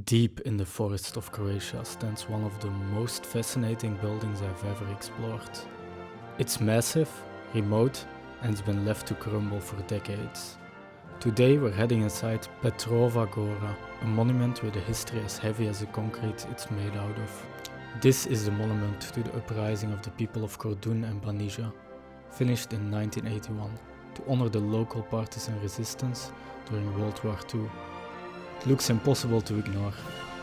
Deep in the forest of Croatia stands one of the most fascinating buildings I've ever explored. It's massive, remote, and it's been left to crumble for decades. Today we're heading inside Petrova Gora, a monument with a history as heavy as the concrete it's made out of. This is the monument to the uprising of the people of Kordun and Banija, finished in 1981, to honor the local partisan resistance during World War II. It looks impossible to ignore,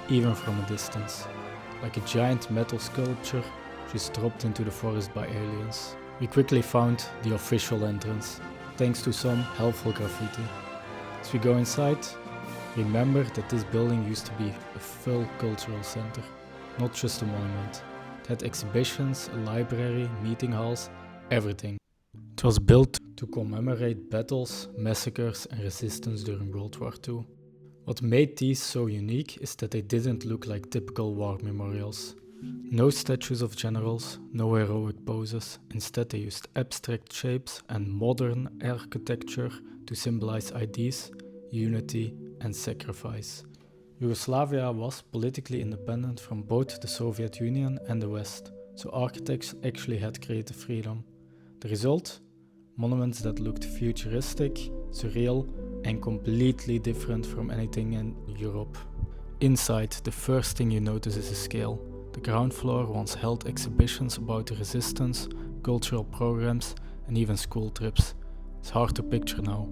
even from a distance, like a giant metal sculpture just dropped into the forest by aliens. We quickly found the official entrance, thanks to some helpful graffiti. As we go inside, remember that this building used to be a full cultural center, not just a monument. It had exhibitions, a library, meeting halls, everything. It was built to commemorate battles, massacres and resistance during World War II. What made these so unique is that they didn't look like typical war memorials. No statues of generals, no heroic poses. Instead they used abstract shapes and modern architecture to symbolize ideas, unity and sacrifice. Yugoslavia was politically independent from both the Soviet Union and the West, so architects actually had creative freedom. The result? Monuments that looked futuristic, surreal and completely different from anything in Europe. Inside, the first thing you notice is the scale. The ground floor once held exhibitions about the resistance, cultural programs and even school trips. It's hard to picture now.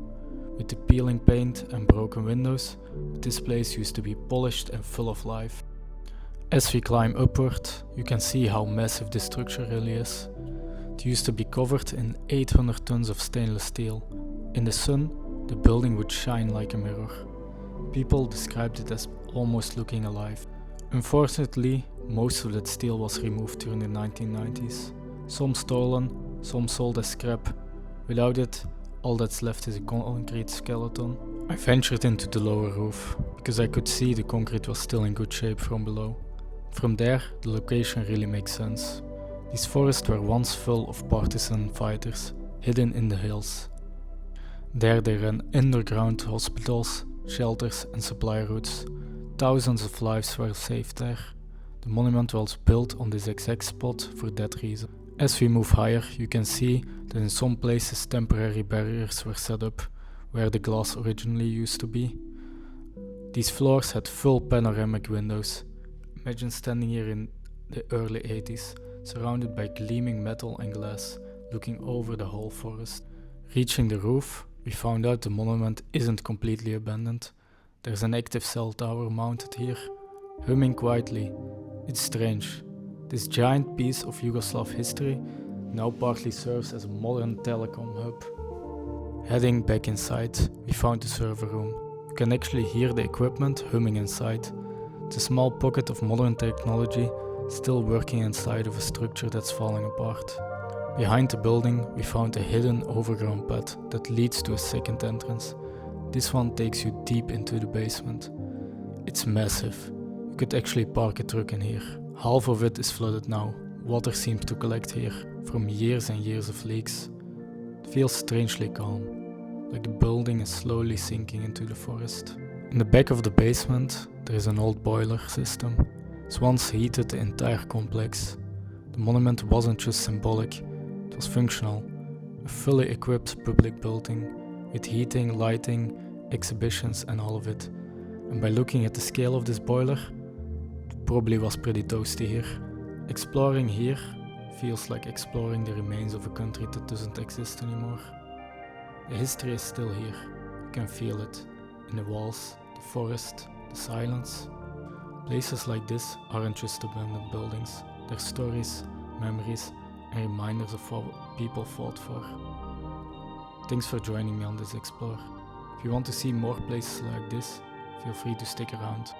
With the peeling paint and broken windows, this place used to be polished and full of life. As we climb upward, you can see how massive this structure really is. It used to be covered in 800 tons of stainless steel. In the sun, the building would shine like a mirror. People described it as almost looking alive. Unfortunately, most of that steel was removed during the 1990s. Some stolen, some sold as scrap. Without it, all that's left is a concrete skeleton. I ventured into the lower roof, because I could see the concrete was still in good shape from below. From there, the location really makes sense. These forests were once full of partisan fighters, hidden in the hills. There they ran underground hospitals, shelters and supply routes. Thousands of lives were saved there. The monument was built on this exact spot for that reason. As we move higher, you can see that in some places temporary barriers were set up, where the glass originally used to be. These floors had full panoramic windows. Imagine standing here in the early 80s, surrounded by gleaming metal and glass, looking over the whole forest. Reaching the roof, we found out the monument isn't completely abandoned. There's an active cell tower mounted here, humming quietly. It's strange. This giant piece of Yugoslav history now partly serves as a modern telecom hub. Heading back inside, we found the server room. You can actually hear the equipment humming inside. It's a small pocket of modern technology, still working inside of a structure that's falling apart. Behind the building, we found a hidden overgrown path that leads to a second entrance. This one takes you deep into the basement. It's massive. You could actually park a truck in here. Half of it is flooded now. Water seems to collect here from years and years of leaks. It feels strangely calm, like the building is slowly sinking into the forest. In the back of the basement, there is an old boiler system. It's once heated the entire complex. The monument wasn't just symbolic, it was functional. A fully equipped public building with heating, lighting, exhibitions and all of it. And by looking at the scale of this boiler, it probably was pretty toasty here. Exploring here feels like exploring the remains of a country that doesn't exist anymore. The history is still here. You can feel it in the walls, the forest, the silence. Places like this aren't just abandoned buildings. They're stories, memories and reminders of what people fought for. Thanks for joining me on this explore. If you want to see more places like this, feel free to stick around.